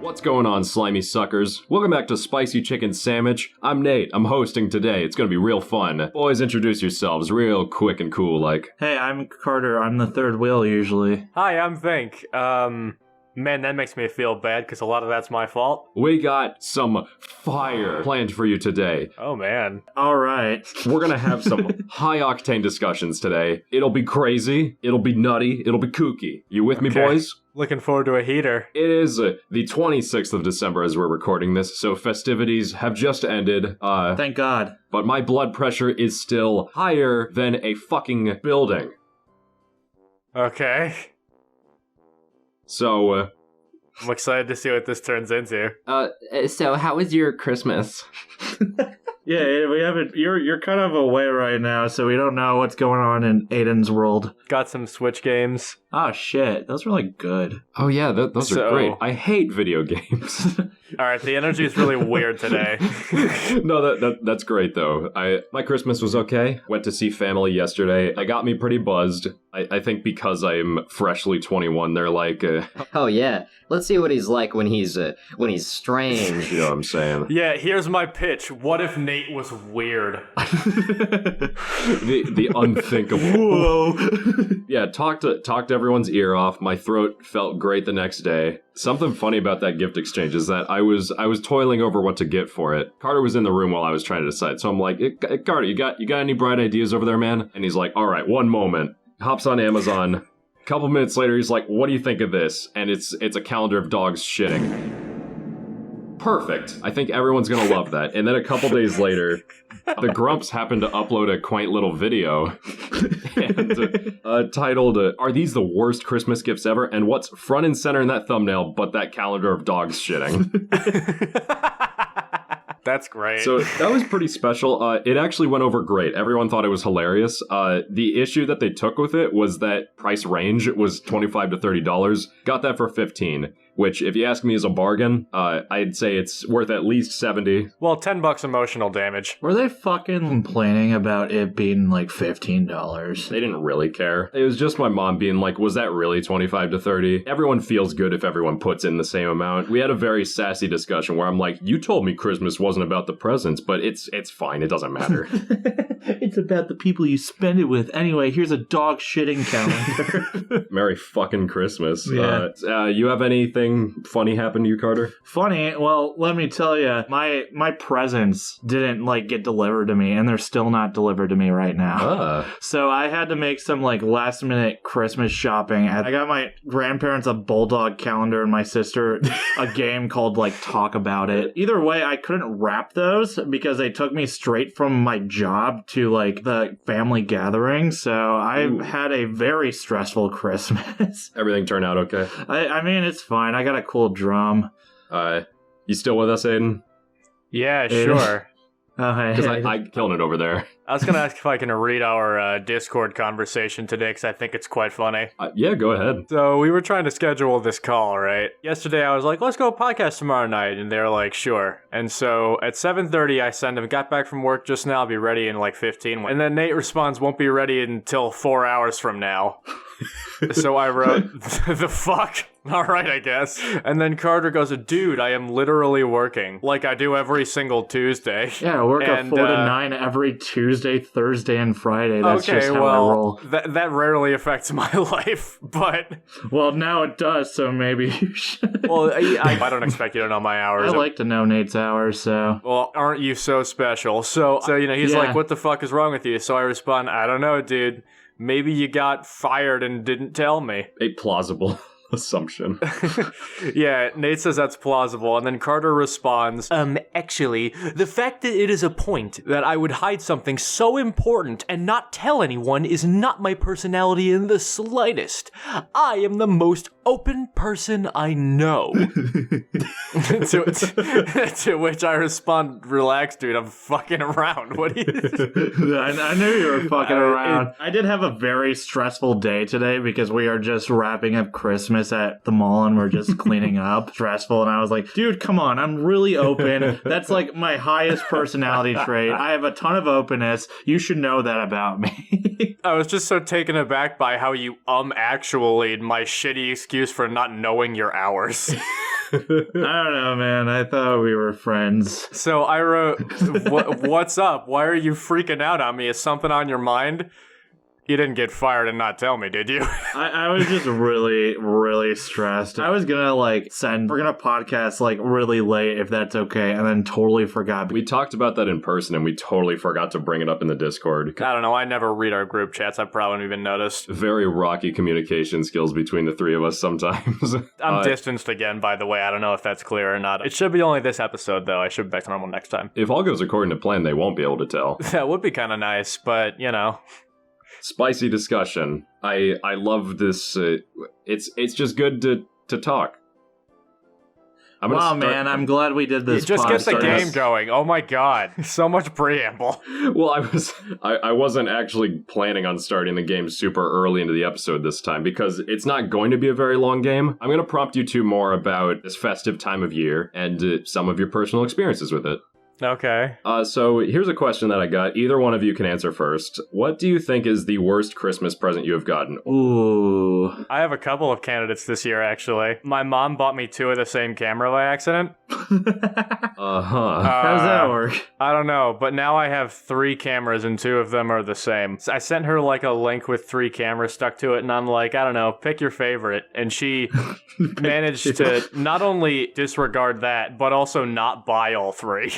What's going on, slimy suckers? Welcome back to Spicy Chicken Sammich. I'm Nate. I'm hosting today. It's gonna be real fun. Boys, introduce yourselves real quick and cool like. Hey, I'm Carter. I'm the third wheel usually. Hi, I'm Vink. Man, that makes me feel bad because a lot of that's my fault. We got some fire planned for you today. Oh, man. All right. We're gonna have some high-octane discussions today. It'll be crazy, it'll be nutty, it'll be kooky. You with me, boys? Looking forward to a heater. It is the 26th of December as we're recording this, so festivities have just ended. Thank God. But my blood pressure is still higher than a fucking building. Okay. So, I'm excited to see what this turns into. So how was your Christmas? Yeah, we haven't. You're kind of away right now, so we don't know what's going on in Aiden's world. Got some Switch games. Oh shit, those were like good. oh yeah, those are great. I hate video games. Alright, the energy is really weird today. No, that's great though. My Christmas was okay. Went to see family yesterday. It got me pretty buzzed. I think because I'm freshly 21, they're like, Oh yeah, let's see what he's like when he's strange. you know what I'm saying? Yeah, here's my pitch. What if Nate was weird? the unthinkable. Whoa. Yeah, talked everyone's ear off. My throat felt great the next day. Something funny about that gift exchange is that I was toiling over what to get for it. Carter was in the room while I was trying to decide, so I'm like, Carter, you got any bright ideas over there, man? And he's like, all right, one moment. Hops on Amazon. A couple minutes later, he's like, what do you think of this? And it's a calendar of dogs shitting. Perfect. I think everyone's gonna love that. And then a couple days later, the Grumps happened to upload a quaint little video and, titled, Are These the Worst Christmas Gifts Ever? And what's front and center in that thumbnail but that calendar of dogs shitting? That's great. So that was pretty special. It actually went over great. Everyone thought it was hilarious. The issue that they took with it was that price range was $25 to $30. Got that for $15, which if you ask me is a bargain. I'd say it's worth at least $70. Well, $10 emotional damage. Were they fucking complaining about it being like $15? They didn't really care. It was just my mom being like, was that really $25 to $30? Everyone feels good if everyone puts in the same amount. We had a very sassy discussion where I'm like, you told me Christmas wasn't about the presents, but it's fine. It doesn't matter. It's about the people you spend it with. Anyway, here's a dog shitting calendar. Merry fucking Christmas. Yeah. You have anything funny happen to you, Carter? Funny? Well, let me tell you, my presents didn't like get delivered to me, and they're still not delivered to me right now. So I had to make some like last minute Christmas shopping. I got my grandparents a bulldog calendar and my sister a game called like Talk About It. Either way, I couldn't wrap those because they took me straight from my job to like the family gathering. So I had a very stressful Christmas. Everything turned out okay? I mean, it's fine. I got a cool drum. You still with us, Aiden? Yeah, sure. Because I'm killing it over there. I was going to ask if I can read our Discord conversation today because I think it's quite funny. Yeah, go ahead. So we were trying to schedule this call, right? Yesterday I was like, let's go podcast tomorrow night. And they were like, sure. And so at 7:30 I send them, got back from work just now, I'll be ready in like 15. And then Nate responds, won't be ready until 4 hours from now. So I wrote, the fuck? All right, I guess. And then Carter goes, dude, I am literally working like I do every single Tuesday. Yeah, I work at 4 to 9 every Tuesday, Thursday, and Friday. That's just how I roll. That rarely affects my life, but... Well, now it does, so maybe you should. Well, I don't expect you to know my hours. I like to know Nate's hours, so... Well, aren't you so special? So you know, he's like, what the fuck is wrong with you? So I respond, I don't know, dude. Maybe you got fired and didn't tell me. A plausible assumption. Yeah, Nate says that's plausible, and then Carter responds, actually, the fact that it is a point that I would hide something so important and not tell anyone is not my personality in the slightest. I am the most open person I know. to which I respond, relax, dude, I'm fucking around. What do you... I knew you were fucking around. I did have a very stressful day today because we are just wrapping up Christmas at the mall and we're just cleaning up. Stressful. And I was like, dude, come on. I'm really open. That's like my highest personality trait. I have a ton of openness. You should know that about me. I was just so taken aback by how you actually my shitty excuse for not knowing your hours. don't know, man. I thought we were friends. So I wrote, what's up? Why are you freaking out on me? Is something on your mind? You didn't get fired and not tell me, did you? I was just really, really stressed. I was gonna we're gonna podcast really late if that's okay, and then totally forgot. We talked about that in person and we totally forgot to bring it up in the Discord. I don't know, I never read our group chats, I probably haven't even noticed. Very rocky communication skills between the three of us sometimes. I'm distanced again, by the way, I don't know if that's clear or not. It should be only this episode, though. I should be back to normal next time. If all goes according to plan, they won't be able to tell. That would be kind of nice, but, Spicy discussion. I love this. It's just good to talk. Wow, man, I'm glad we did this. Just get the game going. Oh my god, so much preamble. Well, I wasn't actually planning on starting the game super early into the episode this time because it's not going to be a very long game. I'm going to prompt you two more about this festive time of year and some of your personal experiences with it. Okay. So here's a question that I got. Either one of you can answer first. What do you think is the worst Christmas present you have gotten? Ooh. I have a couple of candidates this year, actually. My mom bought me 2 of the same camera by accident. Uh-huh. How does that work? I don't know, but now I have 3 cameras and 2 of them are the same. I sent her a link with 3 cameras stuck to it, and I'm like, I don't know, pick your favorite. And she managed to not only disregard that, but also not buy all 3.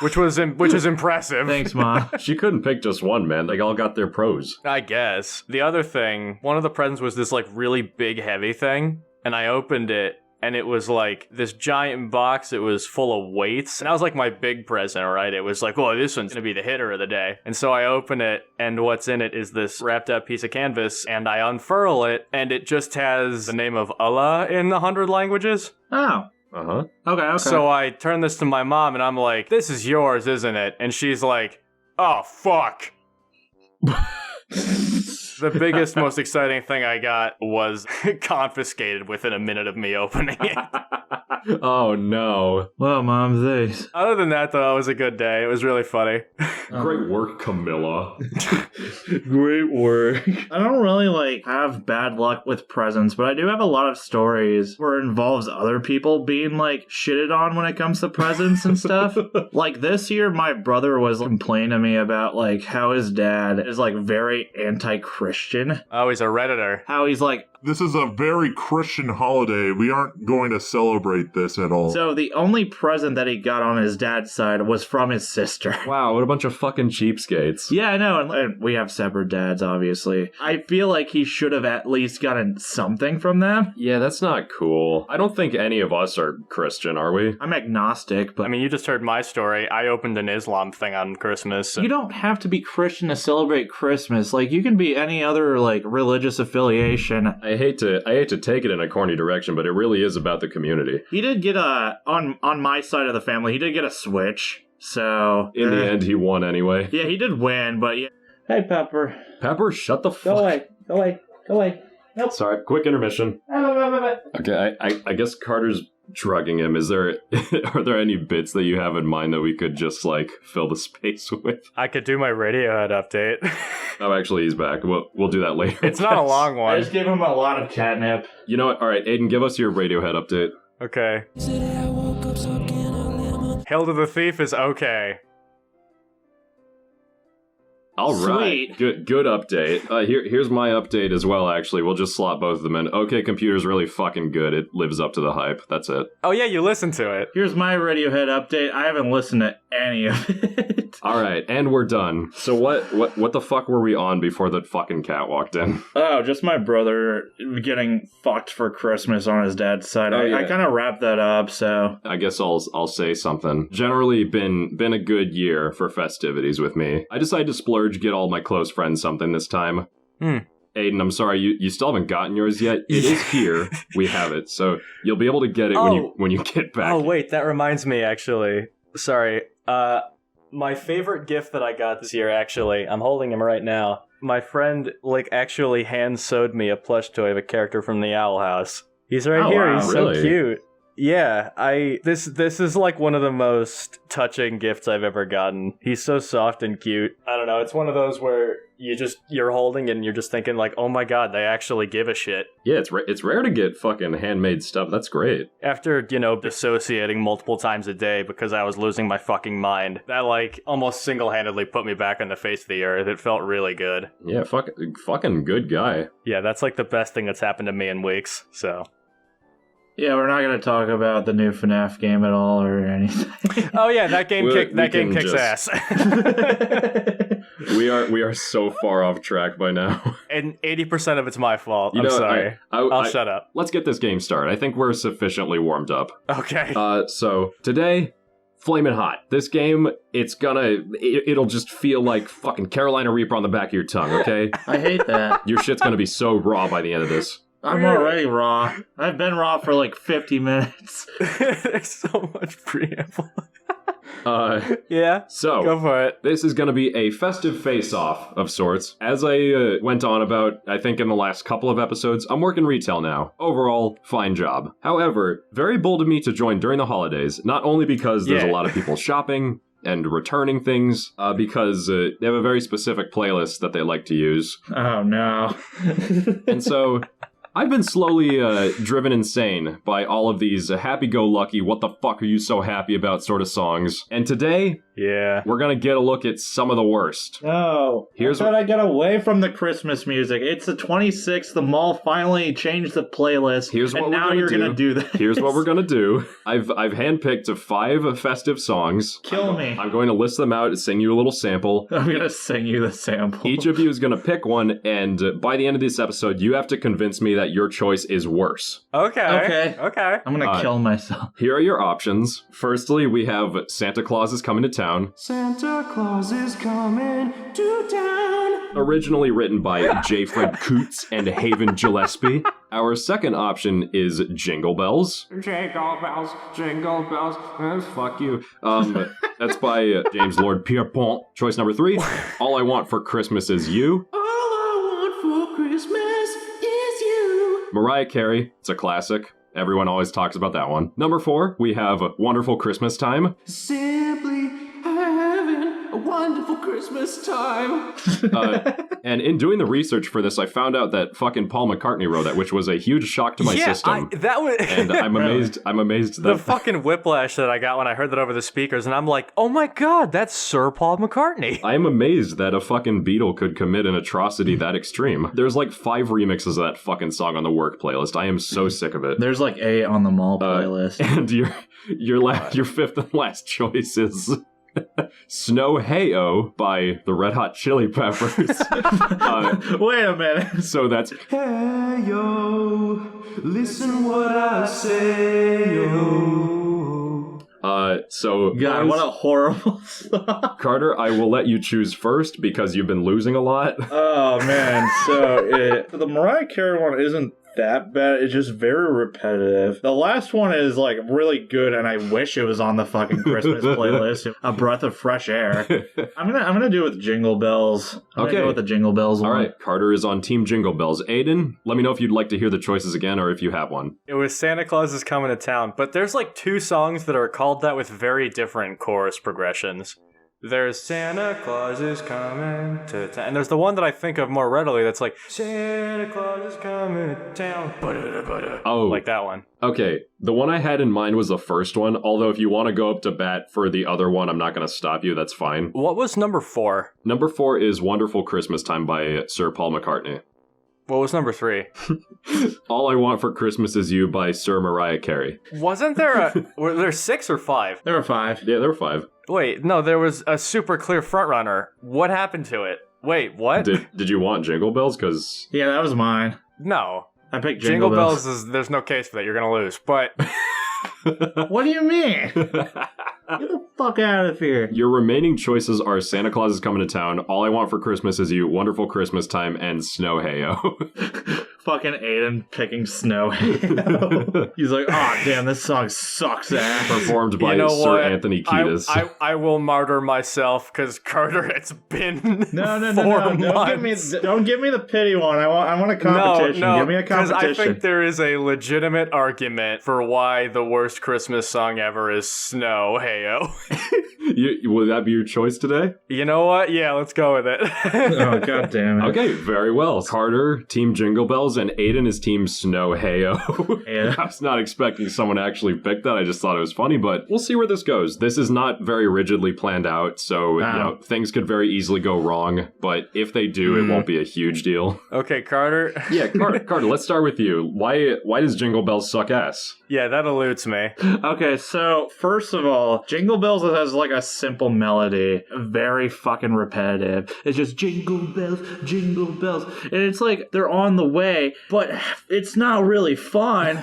Which is impressive. Thanks, Mom. She couldn't pick just one, man. They all got their pros. I guess. The other thing, one of the presents was this really big heavy thing, and I opened it, and it was this giant box. It was full of weights, and that was my big present, right? It was oh, this one's gonna be the hitter of the day. And so I open it, and what's in it is this wrapped up piece of canvas, and I unfurl it, and it just has the name of Allah in 100 languages. Oh. Uh-huh. Okay. So I turn this to my mom, and I'm like, this is yours, isn't it? And she's like, oh, fuck. The biggest, most exciting thing I got was confiscated within a minute of me opening it. Oh, no. Well, Mom, thanks. Other than that, though, it was a good day. It was really funny. Great work, Camilla. Great work. I don't really have bad luck with presents, but I do have a lot of stories where it involves other people being shitted on when it comes to presents and stuff. This year, my brother was complaining to me about how his dad is very anti-Christian. Oh, he's a Redditor. How he's this is a very Christian holiday. We aren't going to celebrate this at all. So the only present that he got on his dad's side was from his sister. Wow, what a bunch of fucking cheapskates. Yeah, I know, and we have separate dads, obviously. I feel like he should have at least gotten something from them. Yeah, that's not cool. I don't think any of us are Christian, are we? I'm agnostic, but... I mean, you just heard my story. I opened an Islam thing on Christmas. You don't have to be Christian to celebrate Christmas. You can be any other, religious affiliation. I hate to take it in a corny direction, but it really is about the community. He did get on my side of the family, he did get a Switch, so... In the end, he won anyway. Yeah, he did win, but yeah. Hey, Pepper. Pepper, shut the fuck up. Go away. Nope. Sorry, quick intermission. Okay, I guess Carter's drugging him. Are there any bits that you have in mind that we could just fill the space with? I could do my Radiohead update. Oh, actually, he's back. We'll do that later. It's not a long one. I just gave him a lot of catnip. You know what? All right, Aiden, give us your Radiohead update. Okay. Hail to the Thief is okay. All right, Sweet. Good update. Here's my update as well, actually. We'll just slot both of them in. OK Computer's really fucking good. It lives up to the hype. That's it. Oh, yeah, you listened to it. Here's my Radiohead update. I haven't listened to any of it. All right, and we're done. So what the fuck were we on before the fucking cat walked in? Oh, just my brother getting fucked for Christmas on his dad's side. Oh, yeah. I kind of wrapped that up, so... I guess I'll say something. Generally been a good year for festivities with me. I decided to splurge, get all my close friends something this time. Aiden, I'm sorry, you still haven't gotten yours yet. It is here. We have it, so you'll be able to get it when you get back. Oh, wait, that reminds me, actually. Sorry. My favorite gift that I got this year, actually, I'm holding him right now. My friend, actually hand-sewed me a plush toy of a character from the Owl House. He's right here. Wow, He's really? so cute. Yeah, this is like one of the most touching gifts I've ever gotten. He's so soft and cute. I don't know, it's one of those where you're holding and you're just thinking like, oh my god, they actually give a shit. Yeah, it's rare to get fucking handmade stuff. That's great. After, dissociating multiple times a day because I was losing my fucking mind, that like almost single-handedly put me back on the face of the earth. It felt really good. Yeah, fucking good guy. Yeah, that's like the best thing that's happened to me in weeks, so... Yeah, we're not going to talk about the new FNAF game at all or anything. Oh yeah, that game kicks ass. We are so far off track by now. And 80% of it's my fault. I'm sorry. I'll shut up. Let's get this game started. I think we're sufficiently warmed up. Okay. So today, Flamin' Hot. This game, it'll just feel like fucking Carolina Reaper on the back of your tongue, okay? I hate that. Your shit's gonna be so raw by the end of this. I'm already raw. I've been raw for like 50 minutes. There's so much preamble. Yeah. So, go for it. This is going to be a festive face-off of sorts. As I went on about, I think in the last couple of episodes, I'm working retail now. Overall, fine job. However, very bold of me to join during the holidays, not only because there's a lot of people shopping and returning things, because they have a very specific playlist that they like to use. Oh, no. And so... I've been slowly driven insane by all of these happy-go-lucky, what the fuck are you so happy about sort of songs. And today, we're gonna get a look at some of the worst. No. Here's I thought I get away from the Christmas music. It's the 26th. The mall finally changed the playlist. Gonna do this. Here's what we're gonna do. I've handpicked 5 festive songs. Kill me. I'm going to list them out and sing you a little sample. I'm gonna sing you the sample. Each of you is gonna pick one, and by the end of this episode, you have to convince me that your choice is worse. Okay. I'm gonna kill myself. Here are your options. Firstly, we have Santa Claus is Coming to Town. Santa Claus is coming to town. Originally written by J. Fred Coots and Haven Gillespie. Our second option is Jingle Bells. Jingle bells, Fuck you. That's by James Lord Pierpont. Choice number 3, All I Want for Christmas Is You. all I want for Christmas is you. Mariah Carey, it's a classic. Everyone always talks about that one. Number 4, we have Wonderful Christmas Time. Simply having a wonderful Christmas time. And in doing the research for this, I found out that fucking Paul McCartney wrote it, which was a huge shock to my system. And I'm amazed. I'm amazed that the fucking whiplash that I got when I heard that over the speakers, and I'm like, oh my god, that's Sir Paul McCartney. I am amazed that a fucking Beatle could commit an atrocity that extreme. There's like 5 remixes of that fucking song on the work playlist. I am so sick of it. There's like 8 on the mall playlist. And your fifth and last choice is Snow Hey-O by the Red Hot Chili Peppers. Wait a minute. So that's Hey yo, listen what I say yo. So God, what a horrible song. Carter, I will let you choose first because you've been losing a lot. Oh man, so the Mariah Carey one isn't that bad. It's just very repetitive. The last one is like really good, and I wish it was on the fucking Christmas playlist. A breath of fresh air. I'm gonna do it with Jingle Bells. I'm gonna go with the Jingle Bells one. All right, Carter is on Team Jingle Bells. Aiden, let me know if you'd like to hear the choices again or if you have one. It was Santa Claus is Coming to Town, but there's like 2 songs that are called that with very different chorus progressions. There's Santa Claus is coming to town. And there's the one that I think of more readily that's like, Santa Claus is coming to town. Oh. Like that one. Okay, the one I had in mind was the first one, although if you want to go up to bat for the other one, I'm not going to stop you, that's fine. What was number 4? Number 4 is Wonderful Christmas Time by Sir Paul McCartney. What was number 3? All I Want for Christmas Is You by Sir Mariah Carey. Wasn't there were there 6 or 5? There were 5. Yeah, there were 5. Wait, no, there was a super clear frontrunner. What happened to it? Wait, what? Did you want Jingle Bells? Because... Yeah, that was mine. No. I picked Jingle Bells. There's no case for that. You're going to lose. But... What do you mean? Get the fuck out of here. Your remaining choices are Santa Claus is coming to town, All I Want for Christmas Is You, Wonderful Christmas Time, and Snow Heyo. Fucking Aiden picking Snow Heyo. He's like, oh damn, this song sucks ass. Performed by Sir Anthony Kiedis. I will martyr myself because Carter, it's been No. 4 months. Don't give me the pity one. I want a competition. No, give me a competition. Because I think there is a legitimate argument for why the worst Christmas song ever is Snow Heyo. Will that be your choice today? You know what? Yeah, let's go with it. Oh, god damn it. Okay, very well. Carter, Team Jingle Bells, and Aiden is Team Snow Heyo. Yeah. I was not expecting someone to actually pick that. I just thought it was funny, but we'll see where this goes. This is not very rigidly planned out, so things could very easily go wrong, but if they do, it won't be a huge deal. Okay, Carter. Yeah, Carter, let's start with you. Why does Jingle Bells suck ass? Yeah, that eludes me. Okay, so first of all, Jingle Bells has like a simple melody, very fucking repetitive. It's just jingle bells, and it's like they're on the way, but it's not really fun.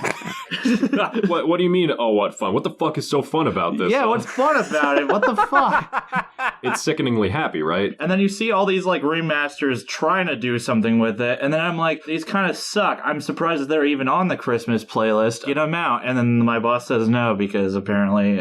What do you mean? Oh, what fun? What the fuck is so fun about this? Yeah, what's fun about it? What the fuck? It's sickeningly happy, right? And then you see all these like remasters trying to do something with it, and then I'm like, these kind of suck. I'm surprised that they're even on the Christmas playlist. Get them out. And then my boss says no because apparently,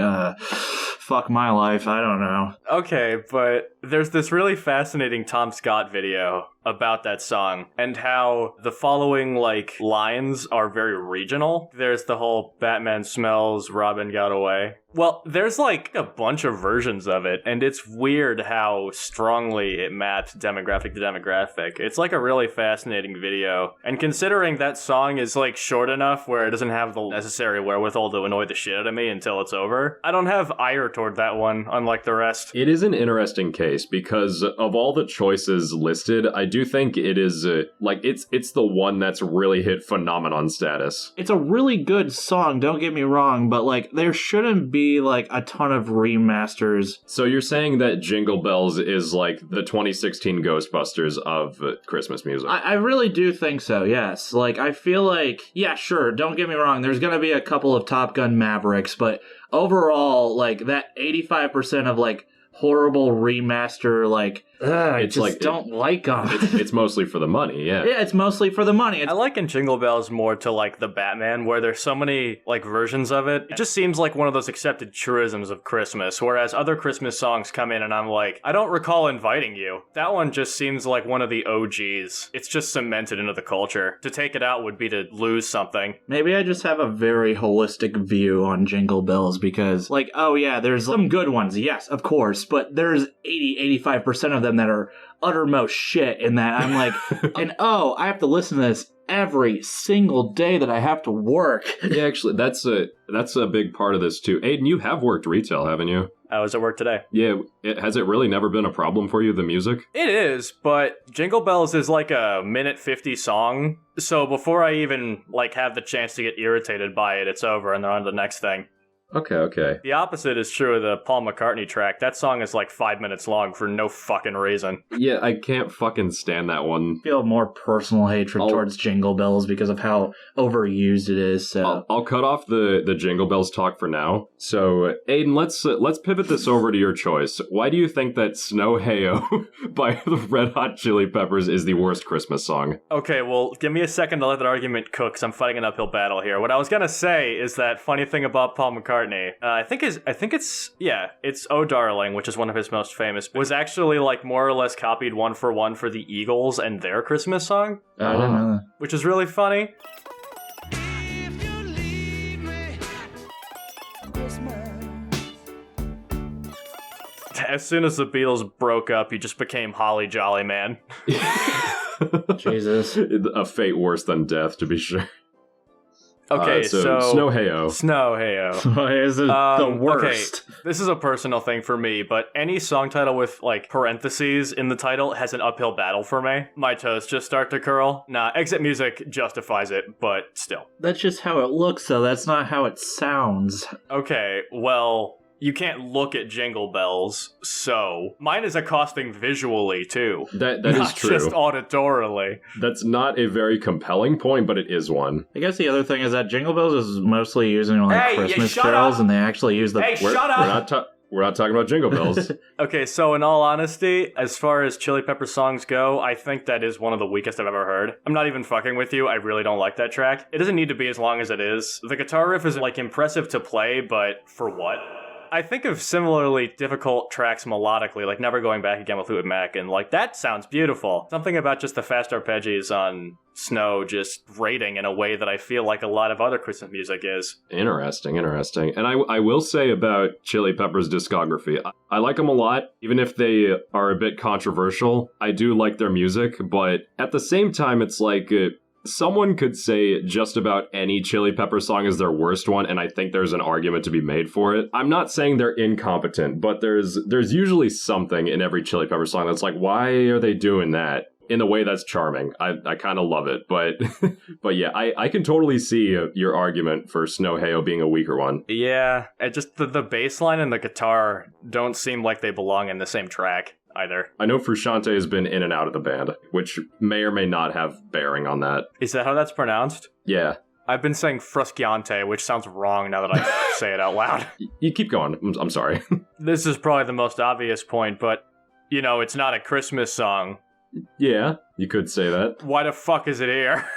fuck my life. I don't know. Okay, but there's this really fascinating Tom Scott video about that song and how the following like lines are very regional. There's the whole Batman smells, Robin got away. Well, there's like a bunch of versions of it, and it's weird how strongly it mapped demographic to demographic. It's like a really fascinating video. And considering that song is like short enough where it doesn't have the necessary wherewithal to annoy the shit out of me until it's over, I don't have ire toward that one, unlike the rest. It is an interesting case because of all the choices listed, I do think it is it's the one that's really hit phenomenon status. It's a really good song, don't get me wrong, but like there shouldn't be like a ton of remasters. So you're saying that Jingle Bells is like the 2016 Ghostbusters of Christmas music? I really do think so, yes. Like I feel like, yeah, sure, don't get me wrong, there's gonna be a couple of Top Gun Mavericks, but overall, like that 85% of like horrible remaster, like I just like, don't like them. It's mostly for the money, yeah. Yeah, it's mostly for the money. I liken Jingle Bells more to like the Batman, where there's so many like versions of it. It just seems like one of those accepted truisms of Christmas, whereas other Christmas songs come in and I'm like, I don't recall inviting you. That one just seems like one of the OGs. It's just cemented into the culture. To take it out would be to lose something. Maybe I just have a very holistic view on Jingle Bells because, like, oh yeah, there's some good ones, yes, of course, but there's 85% of them that are uttermost shit in that I'm like, and I have to listen to this every single day that I have to work. Yeah, actually, that's a big part of this too. Aiden, you have worked retail, haven't you? I was at work today. Yeah, has it really never been a problem for you, the music? It is, but Jingle Bells is like a minute 50 song, so before I even like have the chance to get irritated by it, it's over and they're on to the next thing. Okay. The opposite is true of the Paul McCartney track. That song is like 5 minutes long for no fucking reason. Yeah, I can't fucking stand that one. I feel more personal hatred towards Jingle Bells because of how overused it is. So I'll cut off the Jingle Bells talk for now. So, Aiden, let's pivot this over to your choice. Why do you think that Snow Heyo by the Red Hot Chili Peppers is the worst Christmas song? Okay, well, give me a second to let that argument cook, because I'm fighting an uphill battle here. What I was gonna say is that funny thing about Paul McCartney, I think it's Oh Darling, which is one of his most famous, was actually like more or less copied one for one for the Eagles and their Christmas song. I didn't know that. Which is really funny. As soon as the Beatles broke up, he just became Holly Jolly Man. Jesus. A fate worse than death, to be sure. Okay, so Snow Heyo. Snow Heyo. Why is it the worst? Okay, this is a personal thing for me, but any song title with like parentheses in the title has an uphill battle for me. My toes just start to curl. Nah, exit music justifies it, but still. That's just how it looks, though. That's not how it sounds. Okay, well, you can't look at Jingle Bells, so mine is accosting visually too. That is true. Not just auditorily. That's not a very compelling point, but it is one. I guess the other thing is that Jingle Bells is mostly using like Christmas carols, and they actually use the. Hey, shut up! We're not talking about Jingle Bells. Okay, so in all honesty, as far as Chili Pepper songs go, I think that is one of the weakest I've ever heard. I'm not even fucking with you. I really don't like that track. It doesn't need to be as long as it is. The guitar riff is, like, impressive to play, but for what? I think of similarly difficult tracks melodically, like Never Going Back Again with Fleetwood Mac, and like that sounds beautiful. Something about just the fast arpeggios on Snow just grating in a way that I feel like a lot of other Christmas music is. Interesting. And I will say about Chili Pepper's discography, I like them a lot, even if they are a bit controversial. I do like their music, but at the same time, it's like... someone could say just about any Chili Pepper song is their worst one, and I think there's an argument to be made for it. I'm not saying they're incompetent, but there's usually something in every Chili Pepper song that's like, why are they doing that? In a way that's charming. I kind of love it, but but yeah, I can totally see your argument for Snow Hey-O being a weaker one. Yeah, it just the bass line and the guitar don't seem like they belong in the same track either. I know Frusciante has been in and out of the band, which may or may not have bearing on that. Is that how that's pronounced? Yeah. I've been saying Frusciante, which sounds wrong now that I say it out loud. You keep going. I'm sorry. This is probably the most obvious point, but, you know, it's not a Christmas song. Yeah, you could say that. Why the fuck is it here?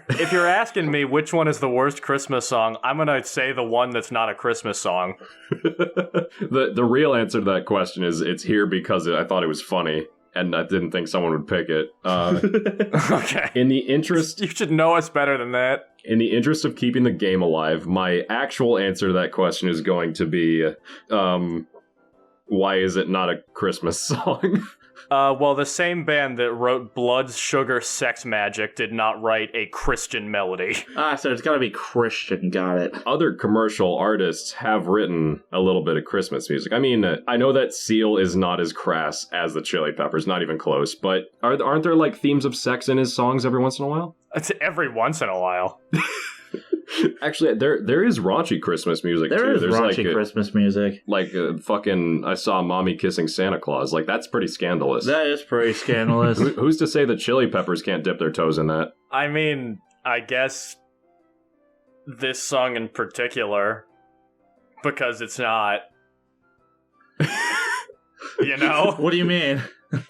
If you're asking me which one is the worst Christmas song, I'm gonna say the one that's not a Christmas song. The real answer to that question is it's here because I thought it was funny, and I didn't think someone would pick it. Okay. In the interest... You should know us better than that. In the interest of keeping the game alive, my actual answer to that question is going to be, why is it not a Christmas song? Well, the same band that wrote Blood, Sugar, Sex Magic did not write a Christian melody. So it's gotta be Christian, got it. Other commercial artists have written a little bit of Christmas music. I mean, I know that Seal is not as crass as the Chili Peppers, not even close, but aren't there, like, themes of sex in his songs every once in a while? It's every once in a while. Actually, there is raunchy Christmas music, too. There's raunchy like Christmas music. Like, fucking, I saw Mommy Kissing Santa Claus. Like, that's pretty scandalous. That is pretty scandalous. Who's to say that Chili Peppers can't dip their toes in that? I mean, I guess this song in particular, because it's not. You know? What do you mean?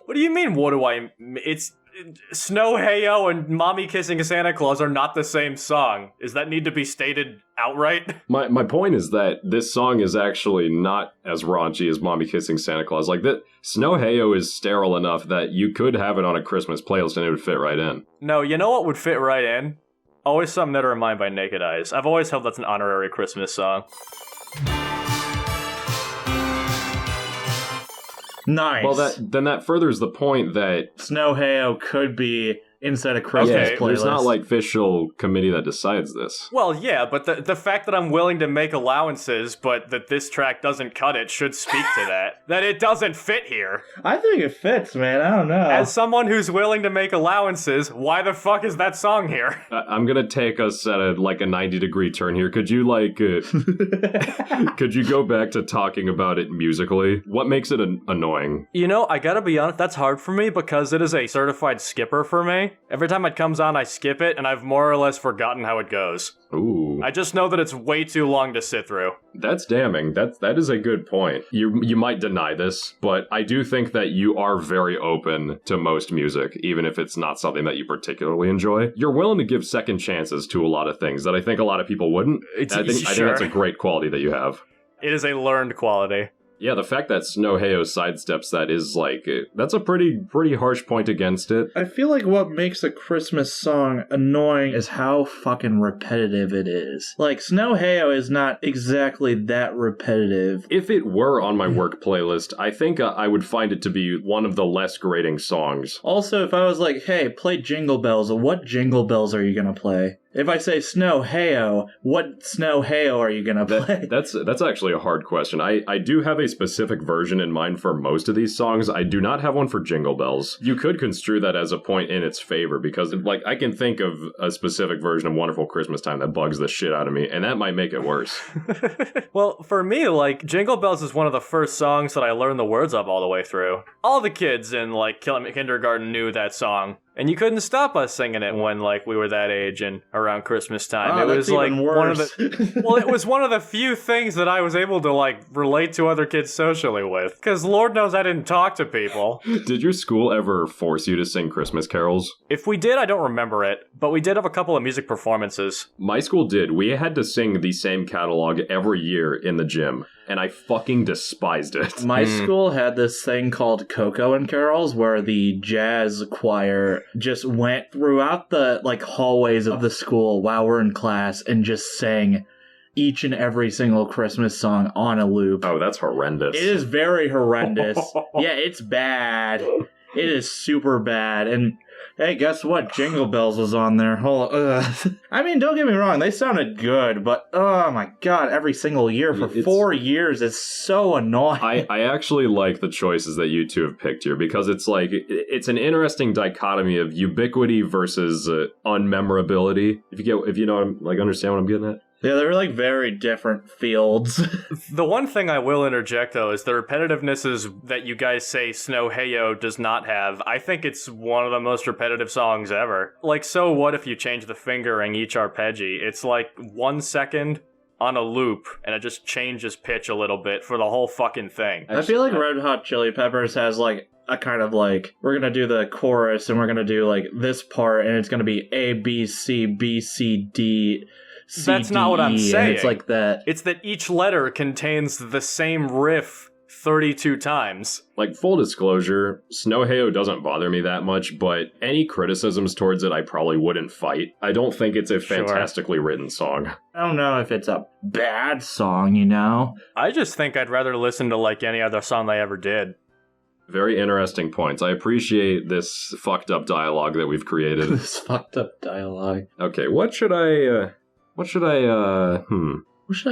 What do you mean, what do I... It's... Snow Hey-O and Mommy Kissing Santa Claus are not the same song. Does that need to be stated outright? My point is that this song is actually not as raunchy as Mommy Kissing Santa Claus. Like, that Snow Hey-O is sterile enough that you could have it on a Christmas playlist and it would fit right in. No, you know what would fit right in? Always Some Never Mind by Naked Eyes. I've always held that's an honorary Christmas song. Nice. Well, then that furthers the point that Snow Hey-O could be inside a Christmas playlist. There's not like official committee that decides this. Well, yeah, but the fact that I'm willing to make allowances, but that this track doesn't cut it, should speak to that. That it doesn't fit here. I think it fits, man. I don't know. As someone who's willing to make allowances, why the fuck is that song here? I'm gonna take us at a 90-degree turn here. Could you could you go back to talking about it musically? What makes it annoying? You know, I gotta be honest, that's hard for me because it is a certified skipper for me. Every time it comes on, I skip it, and I've more or less forgotten how it goes. Ooh. I just know that it's way too long to sit through. That's damning. That is a good point. You might deny this, but I do think that you are very open to most music, even if it's not something that you particularly enjoy. You're willing to give second chances to a lot of things that I think a lot of people wouldn't. I think that's a great quality that you have. It is a learned quality. Yeah, the fact that Snow Hey-O sidesteps that is that's a pretty harsh point against it. I feel like what makes a Christmas song annoying is how fucking repetitive it is. Like, Snow Hey-O is not exactly that repetitive. If it were on my work playlist, I think I would find it to be one of the less grating songs. Also, if I was like, hey, play Jingle Bells, what Jingle Bells are you gonna play? If I say Snow Hey-O, what Snow Hey-O are you gonna play? That's actually a hard question. I do have a specific version in mind for most of these songs. I do not have one for Jingle Bells. You could construe that as a point in its favor because, like, I can think of a specific version of Wonderful Christmas Time that bugs the shit out of me, and that might make it worse. Well, for me, like, Jingle Bells is one of the first songs that I learned the words of all the way through. All the kids in, like, kindergarten knew that song. And you couldn't stop us singing it when, like, we were that age and around Christmas time. Oh, it was that's like even one of worse. the well, it was one of the few things that I was able to like relate to other kids socially with. Because Lord knows I didn't talk to people. Did your school ever force you to sing Christmas carols? If we did, I don't remember it, but we did have a couple of music performances. My school did. We had to sing the same catalog every year in the gym, and I fucking despised it. My school had this thing called Coco and Carols, where the jazz choir just went throughout the like hallways of the school while we're in class and just sang each and every single Christmas song on a loop. Oh, that's horrendous. It is very horrendous. Yeah, it's bad. It is super bad. And hey, guess what? Jingle Bells was on there. I mean, don't get me wrong, they sounded good, but oh my god, every single year for 4 years is so annoying. I actually like the choices that you two have picked here because it's like it's an interesting dichotomy of ubiquity versus unmemorability. If you know like understand what I'm getting at. Yeah, they're like very different fields. The one thing I will interject, though, is the repetitiveness is that you guys say Snow Heyo does not have. I think it's one of the most repetitive songs ever. Like, so what if you change the fingering each arpeggi? It's like 1 second on a loop, and it just changes pitch a little bit for the whole fucking thing. I feel like Red Hot Chili Peppers has like a kind of like, we're gonna do the chorus and we're gonna do like this part and it's gonna be A, B, C, B, C, D... That's not what I'm saying. It's like that. It's that each letter contains the same riff 32 times. Like, full disclosure, Snow Heyo doesn't bother me that much, but any criticisms towards it I probably wouldn't fight. I don't think it's a fantastically written song. I don't know if it's a bad song, you know? I just think I'd rather listen to like any other song they ever did. Very interesting points. I appreciate this fucked up dialogue that we've created. This fucked up dialogue. Okay, what should I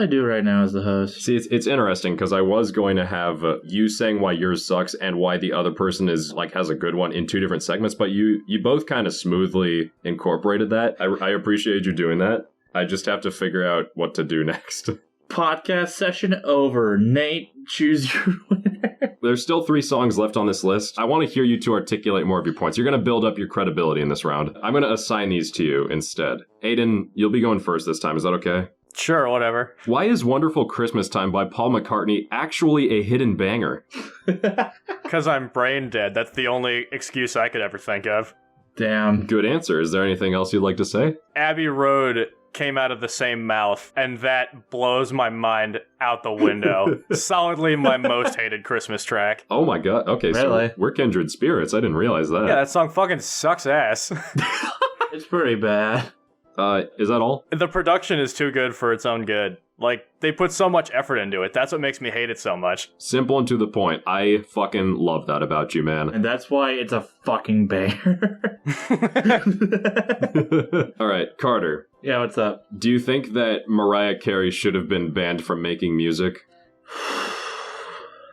do right now as the host? See, it's interesting because I was going to have you saying why yours sucks and why the other person is like has a good one in two different segments, but you both kind of smoothly incorporated that. I appreciate you doing that. I just have to figure out what to do next. Podcast session over. Nate, choose your winner. There's still 3 songs left on this list. I want to hear you two articulate more of your points. You're going to build up your credibility in this round. I'm going to assign these to you instead. Aiden, you'll be going first this time. Is that okay? Sure, whatever. Why is Wonderful Christmas Time by Paul McCartney actually a hidden banger? Because I'm brain dead. That's the only excuse I could ever think of. Damn. Good answer. Is there anything else you'd like to say? Abbey Road came out of the same mouth, and that blows my mind out the window. Solidly my most hated Christmas track. Oh my god. Okay, really? So we're kindred spirits. I didn't realize that. Yeah, that song fucking sucks ass. It's pretty bad. Is that all? The production is too good for its own good. Like, they put so much effort into it. That's what makes me hate it so much. Simple and to the point. I fucking love that about you, man. And that's why it's a fucking banger. All right, Carter. Yeah, what's up? Do you think that Mariah Carey should have been banned from making music?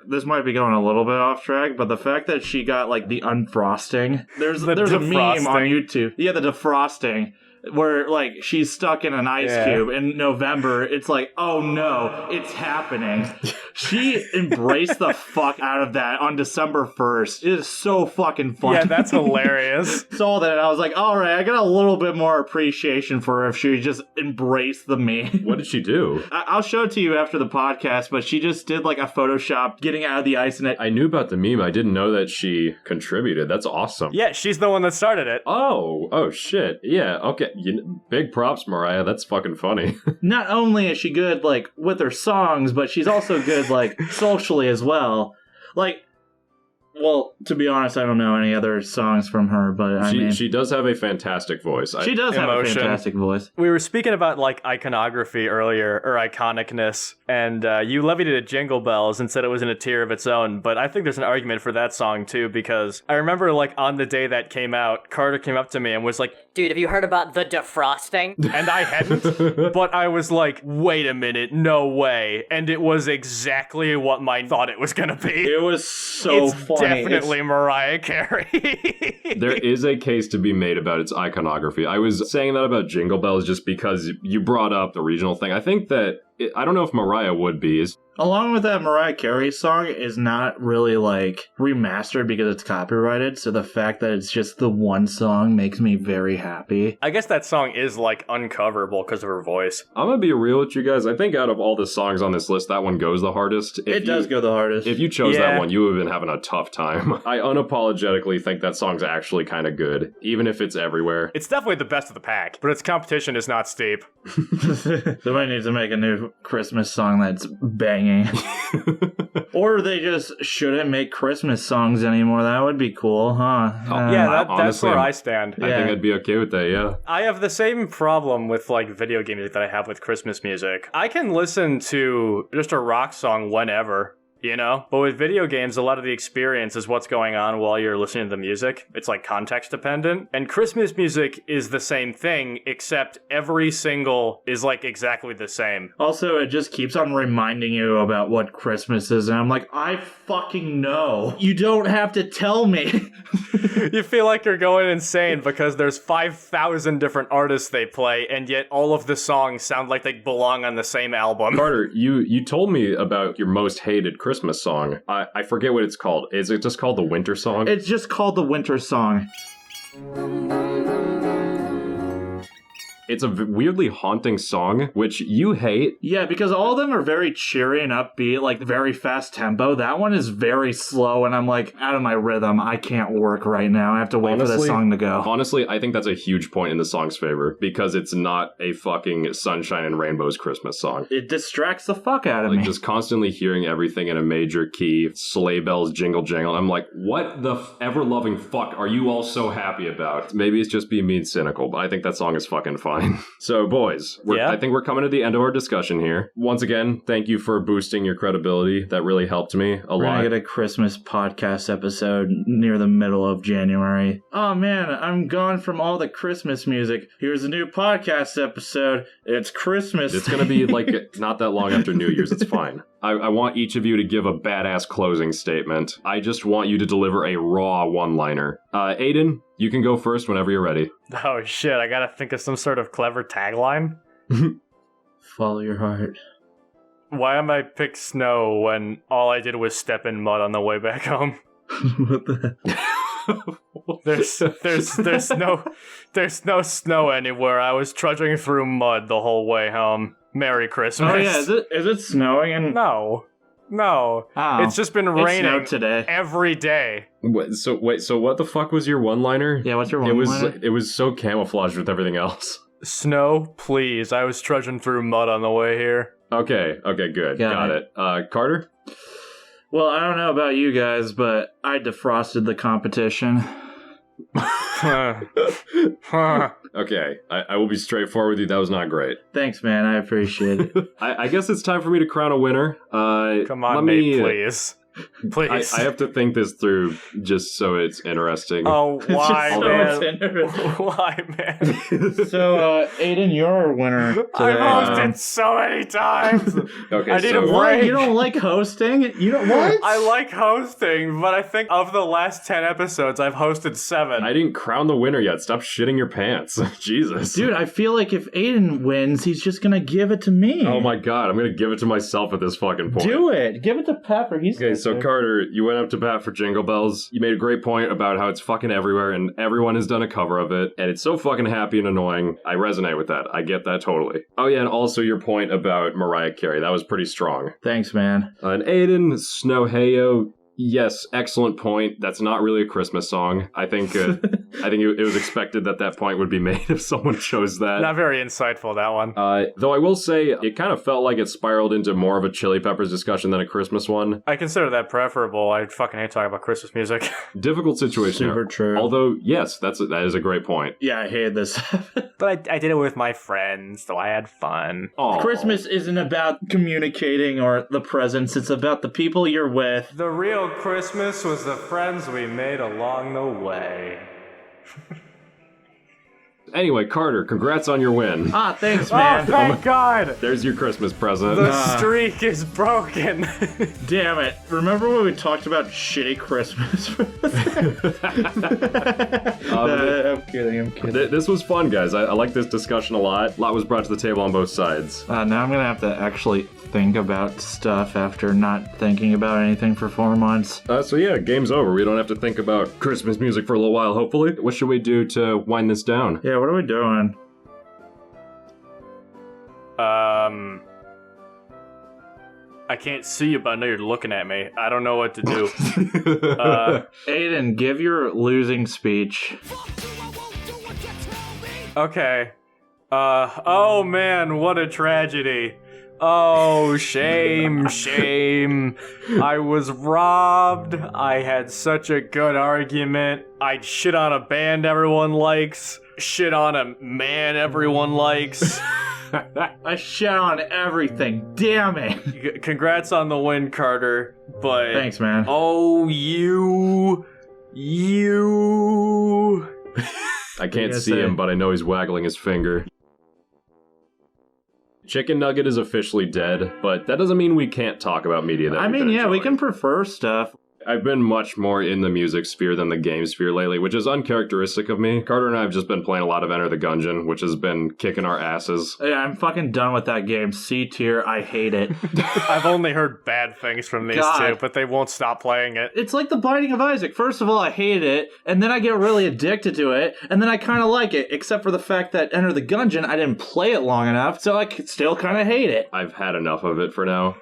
This might be going a little bit off track, but the fact that she got like the unfrosting, there's a meme on YouTube. Yeah, the defrosting, where like she's stuck in an ice cube in November. It's like, oh no, it's happening. She embraced the fuck out of that on December 1st. It is so fucking funny. Yeah, that's hilarious. Saw that and I was like, all right, I got a little bit more appreciation for her if she just embraced the meme. What did she do? I'll show it to you after the podcast, but she just did like a Photoshop getting out of the ice and it. I knew about the meme. I didn't know that she contributed. That's awesome. Yeah, she's the one that started it. Oh shit. Yeah, okay. Big props, Mariah. That's fucking funny. Not only is she good like with her songs, but she's also good like socially as well. Like, well, to be honest, I don't know any other songs from her, but I mean, she does have a fantastic voice. She does have a fantastic voice. We were speaking about like iconography earlier, or iconicness, and you levied it at Jingle Bells and said it was in a tier of its own, but I think there's an argument for that song too, because I remember like on the day that came out, Carter came up to me and was like, dude, have you heard about the defrosting? And I hadn't, but I was like, wait a minute, no way. And it was exactly what I thought it was gonna be. It was so funny. Definitely Mariah Carey. There is a case to be made about its iconography. I was saying that about Jingle Bells just because you brought up the regional thing. I think that I don't know if Mariah would be. Along with that, Mariah Carey song is not really, like, remastered because it's copyrighted, so the fact that it's just the one song makes me very happy. I guess that song is, like, uncoverable because of her voice. I'm gonna be real with you guys. I think out of all the songs on this list, that one goes the hardest. It does go the hardest. If you chose that one, you would have been having a tough time. I unapologetically think that song's actually kind of good, even if it's everywhere. It's definitely the best of the pack, but its competition is not steep. Somebody needs to make a new Christmas song that's banging. Or they just shouldn't make Christmas songs anymore. That would be cool, huh? That's honestly, where I stand. I think I'd be okay with that, yeah. I have the same problem with like video game music that I have with Christmas music. I can listen to just a rock song whenever, you know? But with video games, a lot of the experience is what's going on while you're listening to the music. It's like context dependent. And Christmas music is the same thing, except every single is like exactly the same. Also, it just keeps on reminding you about what Christmas is, and I'm like, I fucking know. You don't have to tell me. You feel like you're going insane because there's 5,000 different artists they play, and yet all of the songs sound like they belong on the same album. Carter, you told me about your most hated Christmas song. I forget what it's called. Is it just called the Winter Song? It's just called the Winter Song. It's a weirdly haunting song, which you hate. Yeah, because all of them are very cheery and upbeat, like very fast tempo. That one is very slow, and I'm like, out of my rhythm. I can't work right now. I have to wait for the song to go. Honestly, I think that's a huge point in the song's favor, because it's not a fucking Sunshine and Rainbows Christmas song. It distracts the fuck out of me. Just constantly hearing everything in a major key, sleigh bells jingle jangle. I'm like, what the ever-loving fuck are you all so happy about? Maybe it's just being mean cynical, but I think that song is fucking fun. So, boys, I think we're coming to the end of our discussion here. Once again, thank you for boosting your credibility. That really helped me a lot. We're gonna get a Christmas podcast episode near the middle of January. Oh man, I'm gone from all the Christmas music. Here's a new podcast episode. It's Christmas. It's gonna be like not that long after New Year's. It's fine. I want each of you to give a badass closing statement. I just want you to deliver a raw one-liner. Aiden, you can go first whenever you're ready. Oh shit, I gotta think of some sort of clever tagline. Follow your heart. Why am I pick snow when all I did was step in mud on the way back home? What the There's no snow anywhere. I was trudging through mud the whole way home. Merry Christmas. Oh yeah, is it snowing? No. Oh, it's just been raining today. every day. So what the fuck was your one-liner? Yeah, what's your one-liner? It was so camouflaged with everything else. Snow, please. I was trudging through mud on the way here. Okay, good. Got it. Carter? Well, I don't know about you guys, but I defrosted the competition. Okay, I will be straightforward with you. That was not great. Thanks, man. I appreciate it. I guess it's time for me to crown a winner. Come on, Nate, please. Please. I have to think this through just so it's interesting. Oh, why, man? interesting. Why, man? So, Aiden, you're our winner today. I've hosted so many times. Okay, I need a What? break. You don't like hosting? You don't what? I like hosting, but I think of the last 10 episodes, I've hosted 7. I didn't crown the winner yet. Stop shitting your pants. Jesus. Dude, I feel like if Aiden wins, he's just gonna give it to me. Oh my god, I'm gonna give it to myself at this fucking point. Do it. Give it to Pepper. He's Okay, so Carter, you went up to bat for Jingle Bells. You made a great point about how it's fucking everywhere and everyone has done a cover of it. And it's so fucking happy and annoying. I resonate with that. I get that totally. Oh yeah, and also your point about Mariah Carey. That was pretty strong. Thanks, man. And Aiden, Snow Heyo. Yes, excellent point. That's not really a Christmas song. I think it was expected that point would be made if someone chose that. Not very insightful, that one. Though I will say, it kind of felt like it spiraled into more of a Chili Peppers discussion than a Christmas one. I consider that preferable. I fucking hate talking about Christmas music. Difficult situation. Super true. Although, yes, that is a great point. Yeah, I hated this. But I did it with my friends, so I had fun. Aww. Christmas isn't about communicating or the presents. It's about the people you're with. The real Christmas was the friends we made along the way. Anyway, Carter, congrats on your win. Ah, thanks, man. Oh, thank God. There's your Christmas present. The streak is broken. Damn it. Remember when we talked about shitty Christmas? I'm kidding. This was fun, guys. I like this discussion a lot. A lot was brought to the table on both sides. Now I'm gonna have to actually think about stuff after not thinking about anything for 4 months. So yeah, game's over. We don't have to think about Christmas music for a little while, hopefully. What should we do to wind this down? Yeah, what are we doing? I can't see you, but I know you're looking at me. I don't know what to do. Aiden, give your losing speech. Okay. Oh man, what a tragedy. Oh, shame, shame. I was robbed. I had such a good argument. I'd shit on a band everyone likes. Shit on a man everyone likes. I shit on everything. Damn it. Congrats on the win, Carter. But thanks, man. Oh, you. I can't see him, but I know he's waggling his finger. Chicken Nugget is officially dead, but that doesn't mean we can't talk about media that we we can prefer stuff. I've been much more in the music sphere than the game sphere lately, which is uncharacteristic of me. Carter and I have just been playing a lot of Enter the Gungeon, which has been kicking our asses. Yeah, I'm fucking done with that game. C tier, I hate it. I've only heard bad things from these two, but they won't stop playing it. It's like the Binding of Isaac. First of all, I hate it, and then I get really addicted to it, and then I kind of like it, except for the fact that Enter the Gungeon, I didn't play it long enough, so I still kind of hate it. I've had enough of it for now.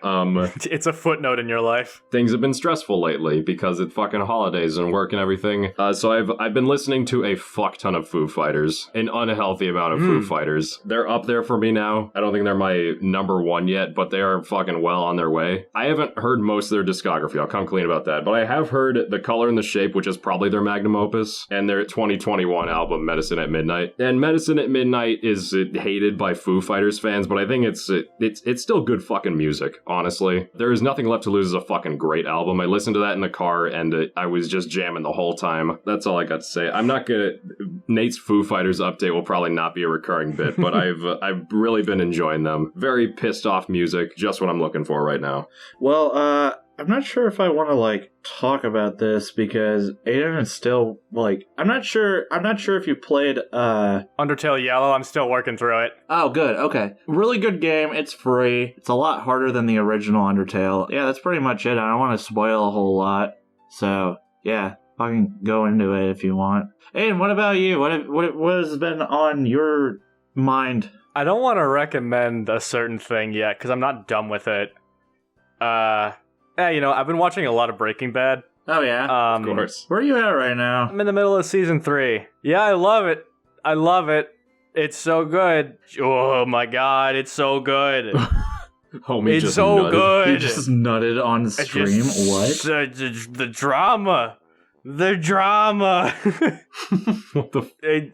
It's a footnote in your life. Things have been stressful lately because it's fucking holidays and work and everything. So I've been listening to a fuck ton of Foo Fighters, an unhealthy amount of Foo Fighters. They're up there for me now. I don't think they're my number one yet, but they are fucking well on their way. I haven't heard most of their discography. I'll come clean about that, but I have heard The Color and the Shape, which is probably their magnum opus, and their 2021 album Medicine at Midnight. And Medicine at Midnight is hated by Foo Fighters fans, but I think it's still good fucking music. Honestly, there is Nothing Left to Lose is a fucking great album. I listened to that in the car and I was just jamming the whole time. That's all I got to say. I'm not gonna... Nate's Foo Fighters update will probably not be a recurring bit, but I've really been enjoying them. Very pissed off music, just what I'm looking for right now. Well, I'm not sure if I want to talk about this because Aiden is still I'm not sure if you played Undertale Yellow. I'm still working through it. Oh, good. Okay. Really good game. It's free. It's a lot harder than the original Undertale. Yeah, that's pretty much it. I don't want to spoil a whole lot. So, yeah, fucking go into it if you want. Aiden, what about you? What has been on your mind? I don't want to recommend a certain thing yet because I'm not done with it. I've been watching a lot of Breaking Bad. Oh, yeah? Of course. Where are you at right now? I'm in the middle of season 3. Yeah, I love it. It's so good. Oh my god, it's so good. Homie, it's so nutted. good. You just nutted on stream? What? The drama. What the...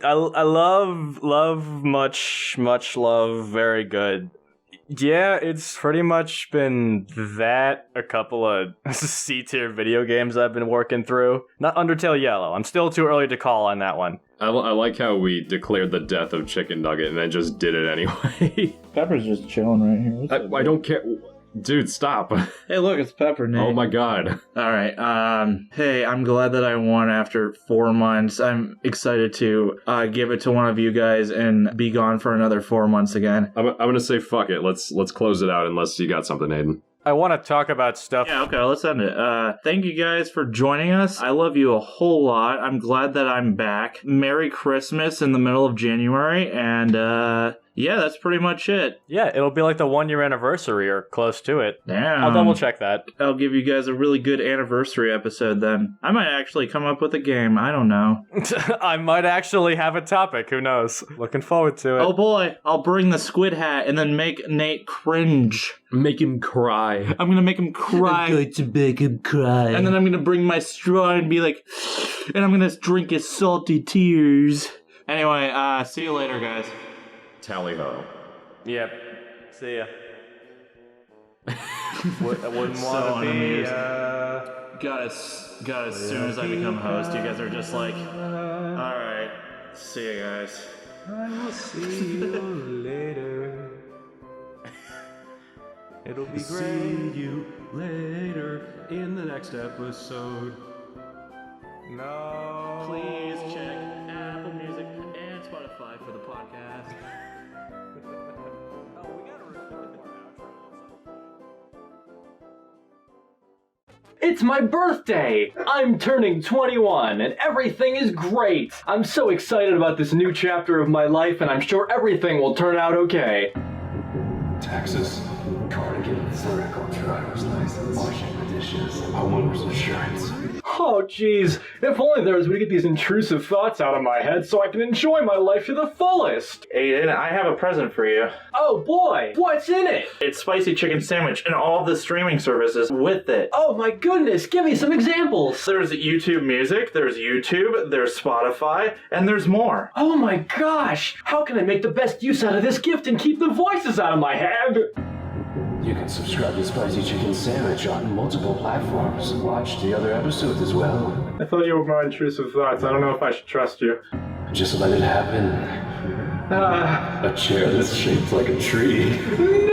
I love much love. Very good. Yeah, it's pretty much been that. A couple of C-tier video games I've been working through. Not Undertale Yellow. I'm still too early to call on that one. I like how we declared the death of Chicken Nugget and then just did it anyway. Pepper's just chilling right here. I don't care. Dude, stop. Hey, look, it's Pepper, Nate. Oh my god. Alright, hey, I'm glad that I won after 4 months. I'm excited to give it to one of you guys and be gone for another 4 months again. I'm gonna say fuck it. Let's close it out unless you got something, Aiden. I want to talk about stuff. Yeah, okay, let's end it. Thank you guys for joining us. I love you a whole lot. I'm glad that I'm back. Merry Christmas in the middle of January, and yeah, that's pretty much it. Yeah, it'll be like the 1 year anniversary or close to it. Damn. I'll double check that. I'll give you guys a really good anniversary episode then. I might actually come up with a game. I don't know. I might actually have a topic. Who knows? Looking forward to it. Oh boy, I'll bring the squid hat and then make Nate cringe. Make him cry. I'm gonna make him cry. I'm going to make him cry. And then I'm gonna bring my straw and be like, and I'm gonna drink his salty tears. Anyway, see you later, guys. Tally ho. Yep. See ya. I wouldn't want to be. God, as soon as I become host, you guys are just like, all right, see you guys. I will see you later. It'll be great. See you later in the next episode. No. Please check Apple Music and Spotify for the podcast. It's my birthday! I'm turning 21 and everything is great! I'm so excited about this new chapter of my life and I'm sure everything will turn out okay. Taxes, cardigans, vertical driver's license, washing the dishes, homeowner's insurance. Oh jeez, if only there was a way to get these intrusive thoughts out of my head so I can enjoy my life to the fullest! Aiden, I have a present for you. Oh boy, what's in it? It's spicy chicken sandwich and all the streaming services with it. Oh my goodness, give me some examples! There's YouTube Music, there's YouTube, there's Spotify, and there's more. Oh my gosh! How can I make the best use out of this gift and keep the voices out of my head? You can subscribe to Spicy Chicken Sandwich on multiple platforms. Watch the other episodes as well. I thought you were my intrusive thoughts. I don't know if I should trust you. Just let it happen. A chair that's shaped like a tree.